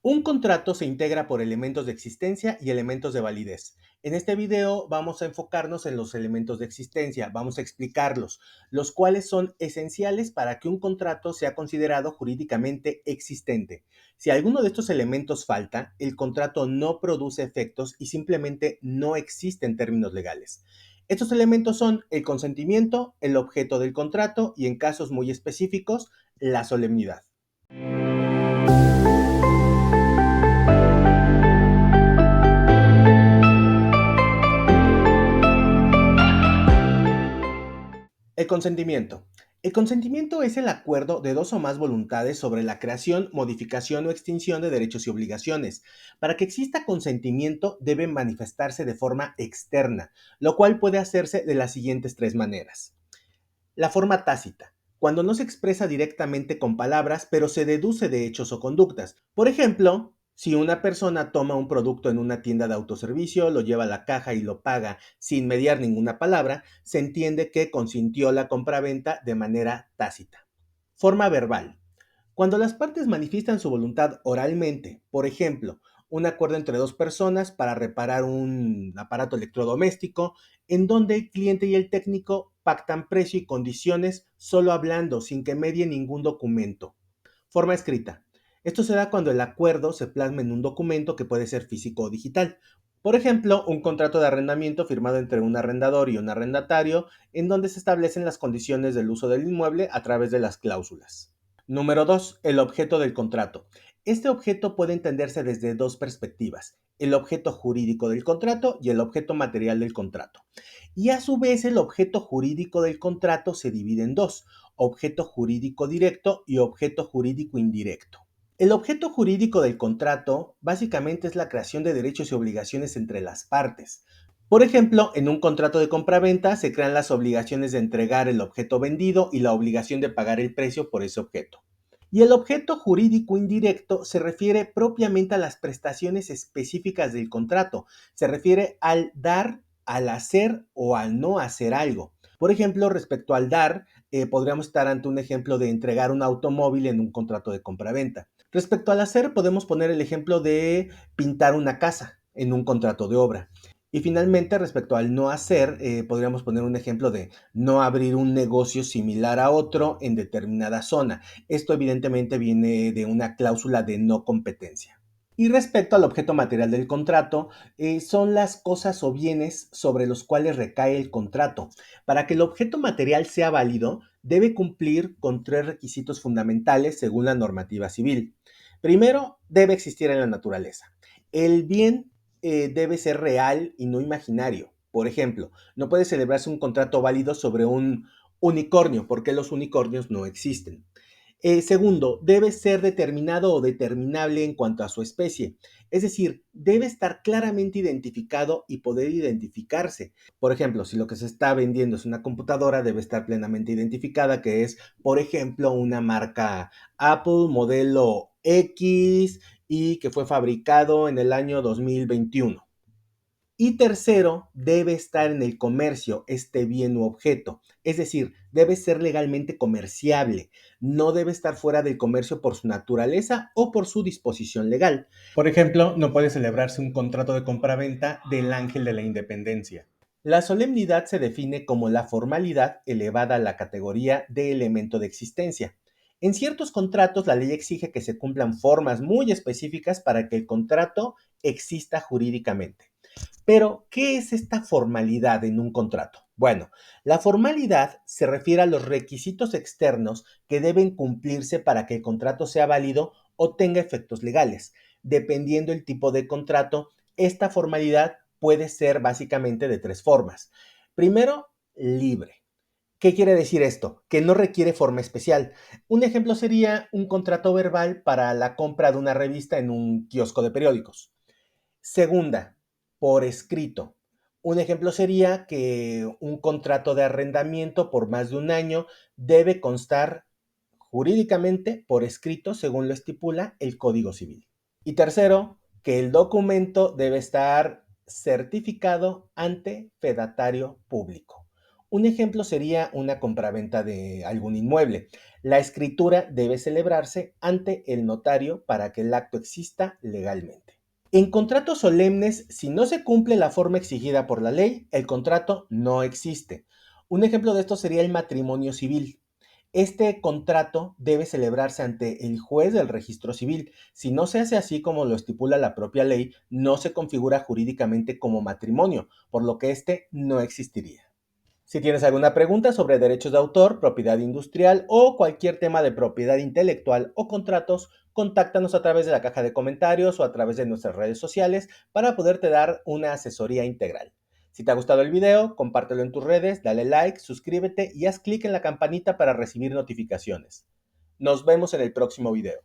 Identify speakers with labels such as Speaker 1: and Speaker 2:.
Speaker 1: Un contrato se integra por elementos de existencia y elementos de validez. En este video vamos a enfocarnos en los elementos de existencia, vamos a explicarlos, los cuales son esenciales para que un contrato sea considerado jurídicamente existente. Si alguno de estos elementos falta, el contrato no produce efectos y simplemente no existe en términos legales. Estos elementos son el consentimiento, el objeto del contrato y en casos muy específicos, la solemnidad. El consentimiento. El consentimiento es el acuerdo de dos o más voluntades sobre la creación, modificación o extinción de derechos y obligaciones. Para que exista consentimiento debe manifestarse de forma externa, lo cual puede hacerse de las siguientes tres maneras. La forma tácita, cuando no se expresa directamente con palabras, pero se deduce de hechos o conductas. Por ejemplo, si una persona toma un producto en una tienda de autoservicio, lo lleva a la caja y lo paga sin mediar ninguna palabra, se entiende que consintió la compraventa de manera tácita. Forma verbal. Cuando las partes manifiestan su voluntad oralmente, por ejemplo, un acuerdo entre dos personas para reparar un aparato electrodoméstico, en donde el cliente y el técnico pactan precio y condiciones solo hablando, sin que medie ningún documento. Forma escrita. Esto se da cuando el acuerdo se plasma en un documento que puede ser físico o digital. Por ejemplo, un contrato de arrendamiento firmado entre un arrendador y un arrendatario, en donde se establecen las condiciones del uso del inmueble a través de las cláusulas. Número 2. El objeto del contrato. Este objeto puede entenderse desde dos perspectivas, el objeto jurídico del contrato y el objeto material del contrato. Y a su vez el objeto jurídico del contrato se divide en dos, objeto jurídico directo y objeto jurídico indirecto. El objeto jurídico del contrato básicamente es la creación de derechos y obligaciones entre las partes. Por ejemplo, en un contrato de compraventa se crean las obligaciones de entregar el objeto vendido y la obligación de pagar el precio por ese objeto. Y el objeto jurídico indirecto se refiere propiamente a las prestaciones específicas del contrato. Se refiere al dar, al hacer o al no hacer algo. Por ejemplo, respecto al dar, podríamos estar ante un ejemplo de entregar un automóvil en un contrato de compraventa. Respecto al hacer, podemos poner el ejemplo de pintar una casa en un contrato de obra. Y finalmente, respecto al no hacer, podríamos poner un ejemplo de no abrir un negocio similar a otro en determinada zona. Esto evidentemente viene de una cláusula de no competencia. Y respecto al objeto material del contrato, son las cosas o bienes sobre los cuales recae el contrato. Para que el objeto material sea válido, debe cumplir con tres requisitos fundamentales según la normativa civil. Primero, debe existir en la naturaleza. El bien debe ser real y no imaginario. Por ejemplo, no puede celebrarse un contrato válido sobre un unicornio, porque los unicornios no existen. Segundo, debe ser determinado o determinable en cuanto a su especie. Es decir, debe estar claramente identificado y poder identificarse. Por ejemplo, si lo que se está vendiendo es una computadora, debe estar plenamente identificada, que es, por ejemplo, una marca Apple modelo X y que fue fabricado en el año 2021. Y tercero, debe estar en el comercio este bien u objeto, es decir, debe ser legalmente comerciable, no debe estar fuera del comercio por su naturaleza o por su disposición legal. Por ejemplo, no puede celebrarse un contrato de compraventa del Ángel de la Independencia. La solemnidad se define como la formalidad elevada a la categoría de elemento de existencia. En ciertos contratos, la ley exige que se cumplan formas muy específicas para que el contrato exista jurídicamente. Pero, ¿qué es esta formalidad en un contrato? Bueno, la formalidad se refiere a los requisitos externos que deben cumplirse para que el contrato sea válido o tenga efectos legales. Dependiendo el tipo de contrato, esta formalidad puede ser básicamente de tres formas. Primero, libre. ¿Qué quiere decir esto? Que no requiere forma especial. Un ejemplo sería un contrato verbal para la compra de una revista en un kiosco de periódicos. Segunda, por escrito. Un ejemplo sería que un contrato de arrendamiento por más de un año debe constar jurídicamente por escrito según lo estipula el Código Civil. Y tercero, que el documento debe estar certificado ante fedatario público. Un ejemplo sería una compraventa de algún inmueble. La escritura debe celebrarse ante el notario para que el acto exista legalmente. En contratos solemnes, si no se cumple la forma exigida por la ley, el contrato no existe. Un ejemplo de esto sería el matrimonio civil. Este contrato debe celebrarse ante el juez del registro civil. Si no se hace así como lo estipula la propia ley, no se configura jurídicamente como matrimonio, por lo que este no existiría. Si tienes alguna pregunta sobre derechos de autor, propiedad industrial o cualquier tema de propiedad intelectual o contratos, contáctanos a través de la caja de comentarios o a través de nuestras redes sociales para poderte dar una asesoría integral. Si te ha gustado el video, compártelo en tus redes, dale like, suscríbete y haz clic en la campanita para recibir notificaciones. Nos vemos en el próximo video.